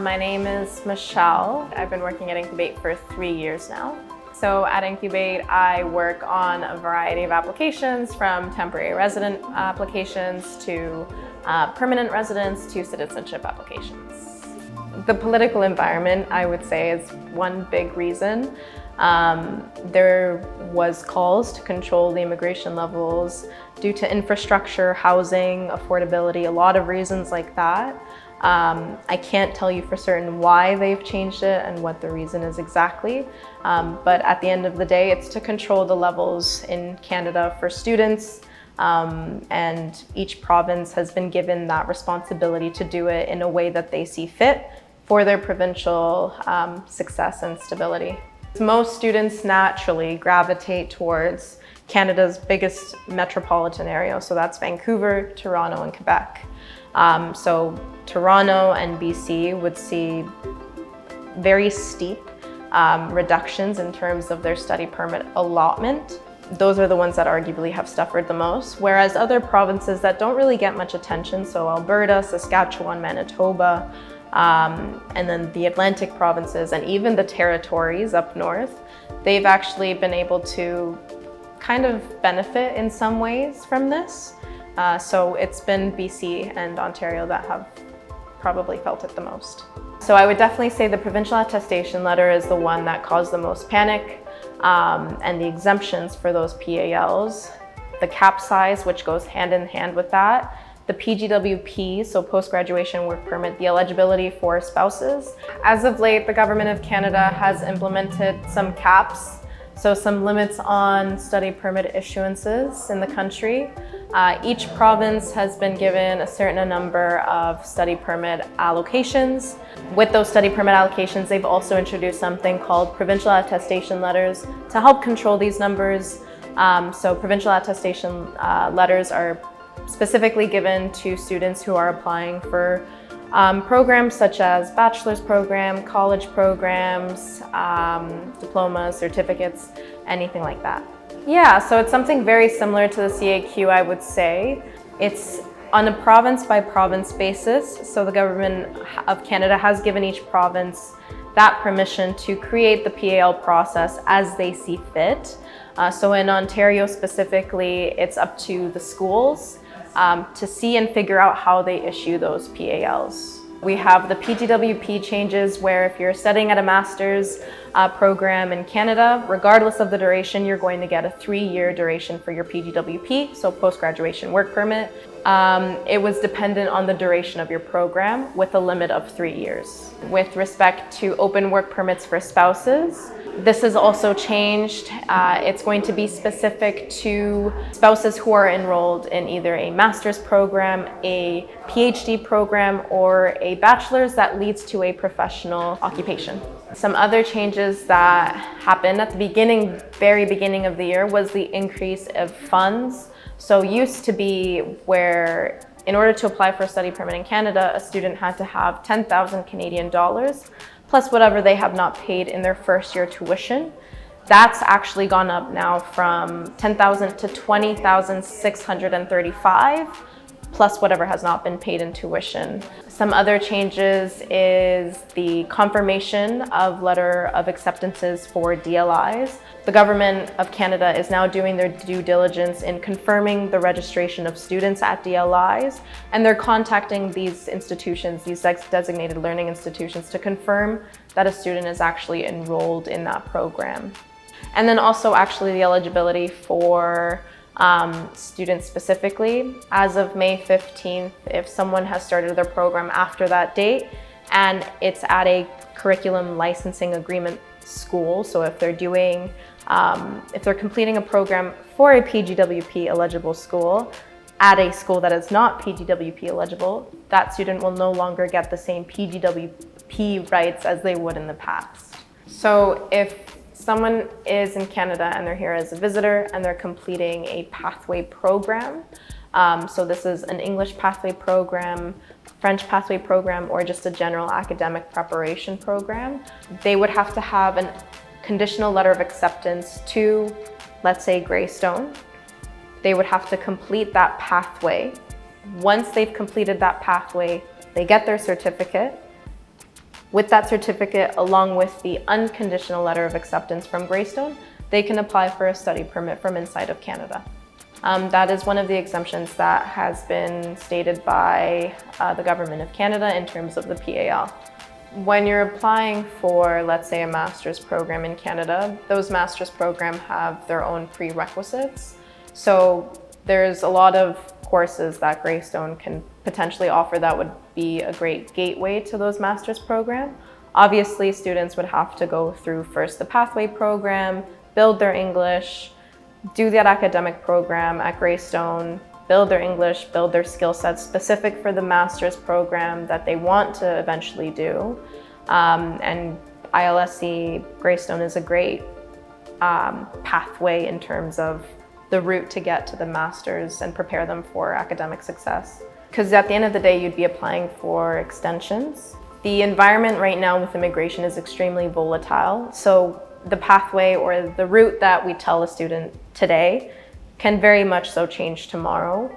My name is Michelle. I've been working at Encubate for 3 years now. So at Encubate, I work on a variety of applications, from temporary resident applications to permanent residence to citizenship applications. The political environment, I would say, is one big reason. There was calls to control the immigration levels due to infrastructure, housing, affordability, a lot of reasons like that. I can't tell you for certain why they've changed it and what the reason is exactly, but at the end of the day, it's to control the levels in Canada for students, and each province has been given that responsibility to do it in a way that they see fit for their provincial success and stability. Most students naturally gravitate towards Canada's biggest metropolitan area, so that's Vancouver, Toronto, and Quebec. So Toronto and BC would see very steep reductions in terms of their study permit allotment. Those are the ones that arguably have suffered the most, whereas other provinces that don't really get much attention, so Alberta, Saskatchewan, Manitoba, and then the Atlantic provinces and even the territories up north, they've actually been able to kind of benefit in some ways from this. So it's been BC and Ontario that have probably felt it the most. So I would definitely say the provincial attestation letter is the one that caused the most panic, and the exemptions for those PALs, the cap size, which goes hand in hand with that, the PGWP, so post-graduation work permit, the eligibility for spouses. As of late, the Government of Canada has implemented some caps, so some limits on study permit issuances in the country. Each province has been given a certain number of study permit allocations. With those study permit allocations, they've also introduced something called provincial attestation letters to help control these numbers. So provincial attestation letters are specifically given to students who are applying for programs such as bachelor's program, college programs, diplomas, certificates, anything like that. Yeah, so it's something very similar to the CAQ, I would say. It's on a province by province basis. So the Government of Canada has given each province that permission to create the PAL process as they see fit. So in Ontario specifically, it's up to the schools to see and figure out how they issue those PALs. We have the PGWP changes where if you're studying at a master's program in Canada, regardless of the duration, you're going to get a 3-year duration for your PGWP, so post-graduation work permit. It was dependent on the duration of your program with a limit of 3 years. With respect to open work permits for spouses, this has also changed. It's going to be specific to spouses who are enrolled in either a master's program, a PhD program, or a bachelor's that leads to a professional occupation. Some other changes that happened at the beginning, very beginning of the year, was the increase of funds. So used to be where in order to apply for a study permit in Canada, a student had to have 10,000 Canadian dollars plus whatever they have not paid in their first year tuition. That's actually gone up now from 10,000 to 20,635 plus whatever has not been paid in tuition. Some other changes is the confirmation of letter of acceptances for DLIs. The Government of Canada is now doing their due diligence in confirming the registration of students at DLIs, and they're contacting these institutions, these designated learning institutions, to confirm that a student is actually enrolled in that program. And then also actually the eligibility for students specifically. As of May 15th, if someone has started their program after that date and it's at a curriculum licensing agreement school, so if they're doing, if they're completing a program for a PGWP eligible school at a school that is not PGWP eligible, that student will no longer get the same PGWP rights as they would in the past. So if someone is in Canada and they're here as a visitor and they're completing a pathway program, so this is an English pathway program, French pathway program, or just a general academic preparation program, they would have to have a conditional letter of acceptance to, let's say, Greystone. They would have to complete that pathway. Once they've completed that pathway, they get their certificate. With that certificate, along with the unconditional letter of acceptance from Greystone, they can apply for a study permit from inside of Canada. That is one of the exemptions that has been stated by the Government of Canada in terms of the PAL. When you're applying for, let's say, a master's program in Canada, those master's programs have their own prerequisites. So there's a lot of courses that Greystone can potentially offer that would be a great gateway to those master's program. Obviously, students would have to go through first the pathway program, build their English, do that academic program at Greystone, build their English, build their skill sets specific for the master's program that they want to eventually do. And ILSC Greystone is a great pathway in terms of the route to get to the master's and prepare them for academic success. Because at the end of the day, you'd be applying for extensions. The environment right now with immigration is extremely volatile. So the pathway or the route that we tell a student today can very much so change tomorrow.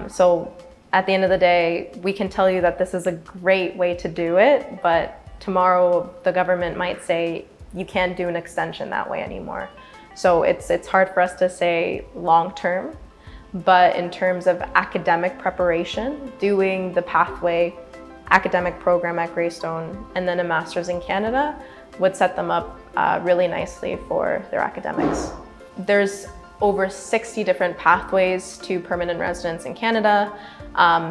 So at the end of the day, we can tell you that this is a great way to do it, but tomorrow the government might say you can't do an extension that way anymore. So it's hard for us to say long term, but in terms of academic preparation, doing the pathway academic program at Greystone and then a master's in Canada would set them up really nicely for their academics. There's over 60 different pathways to permanent residence in Canada.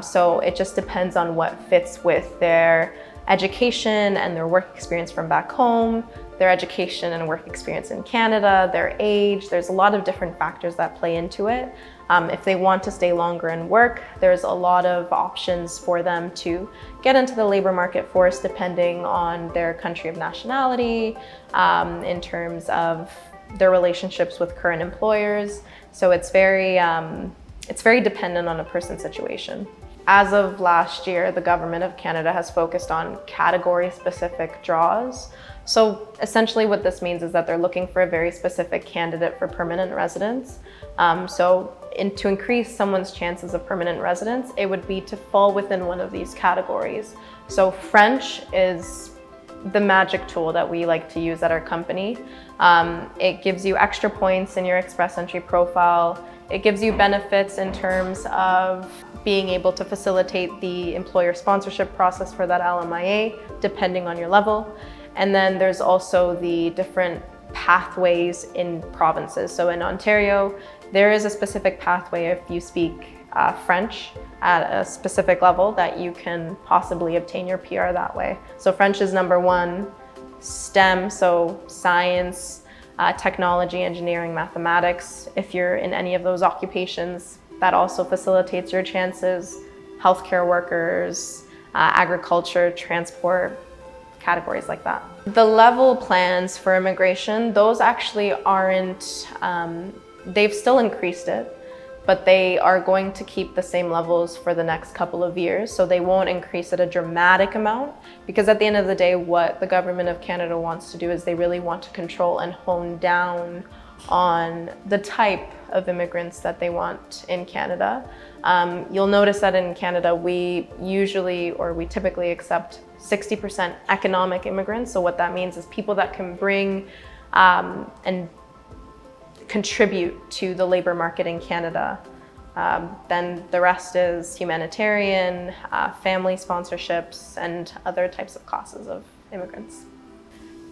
So it just depends on what fits with their education and their work experience from back home, their education and work experience in Canada, their age. There's a lot of different factors that play into it. If they want to stay longer and work, there's a lot of options for them to get into the labor market force depending on their country of nationality, in terms of their relationships with current employers. So it's very dependent on a person's situation. As of last year, the Government of Canada has focused on category-specific draws. So essentially what this means is that they're looking for a very specific candidate for permanent residence. To increase someone's chances of permanent residence, it would be to fall within one of these categories. So French is the magic tool that we like to use at our company. It gives you extra points in your Express Entry profile. It gives you benefits in terms of being able to facilitate the employer sponsorship process for that LMIA, depending on your level. And then there's also the different pathways in provinces. So in Ontario, there is a specific pathway if you speak French at a specific level that you can possibly obtain your PR that way. So French is number one. STEM, so science, technology, engineering, mathematics. If you're in any of those occupations, that also facilitates your chances. Healthcare workers, agriculture, transport, categories like that. The level plans for immigration, those actually aren't, they've still increased it, but they are going to keep the same levels for the next couple of years. So they won't increase it a dramatic amount, because at the end of the day, what the Government of Canada wants to do is they really want to control and hone down on the type of immigrants that they want in Canada. You'll notice that in Canada, we typically accept 60% economic immigrants. So what that means is people that can bring and contribute to the labor market in Canada. Then the rest is humanitarian, family sponsorships, and other types of classes of immigrants.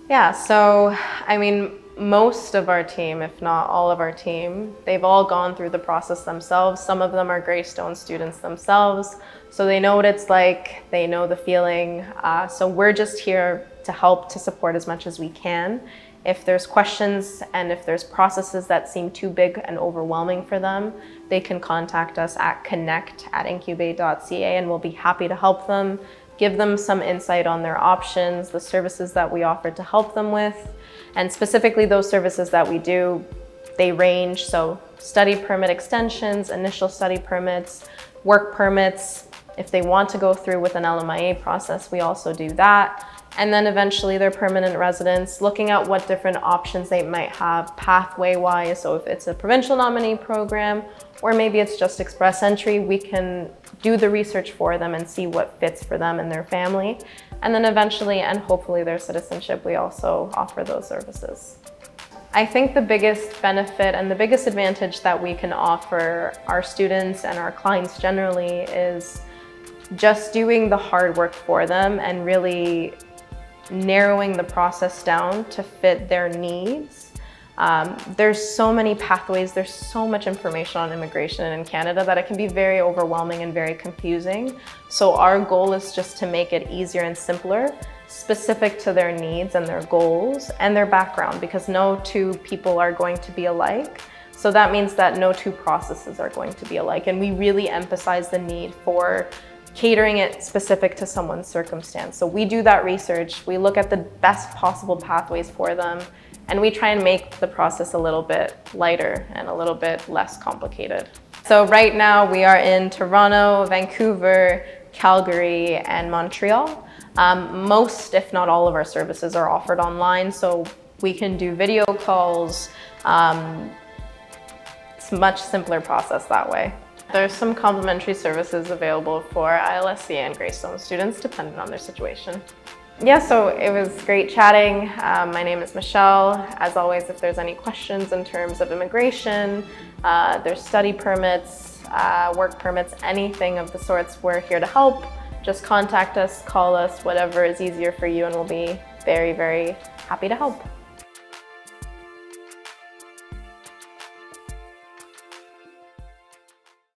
Yeah, so I mean, most of our team, if not all of our team, they've all gone through the process themselves. Some of them are Greystone students themselves, so they know what it's like, they know the feeling. So we're just here to help, to support as much as we can. If there's questions and if there's processes that seem too big and overwhelming for them, they can contact us at connect@encubate.ca, and we'll be happy to help them, give them some insight on their options, the services that we offer to help them with. And specifically those services that we do, they range. So study permit extensions, initial study permits, work permits. If they want to go through with an LMIA process, we also do that. And then eventually their permanent residence, looking at what different options they might have pathway-wise. So if it's a provincial nominee program, or maybe it's just Express Entry, we can do the research for them and see what fits for them and their family. And then eventually, and hopefully their citizenship, we also offer those services. I think the biggest benefit and the biggest advantage that we can offer our students and our clients generally is just doing the hard work for them and really narrowing the process down to fit their needs. There's so many pathways, there's so much information on immigration in Canada that it can be very overwhelming and very confusing. So our goal is just to make it easier and simpler, specific to their needs and their goals and their background, because no two people are going to be alike. So that means that no two processes are going to be alike. And we really emphasize the need for catering it specific to someone's circumstance. So we do that research, we look at the best possible pathways for them, and we try and make the process a little bit lighter and a little bit less complicated. So right now we are in Toronto, Vancouver, Calgary, and Montreal. Most, if not all of our services are offered online, so we can do video calls. It's a much simpler process that way. There's some complimentary services available for ILSC and Greystone students, depending on their situation. Yeah, so it was great chatting. My name is Michelle. As always, if there's any questions in terms of immigration, there's study permits, work permits, anything of the sorts, we're here to help. Just contact us, call us, whatever is easier for you, and we'll be very, very happy to help.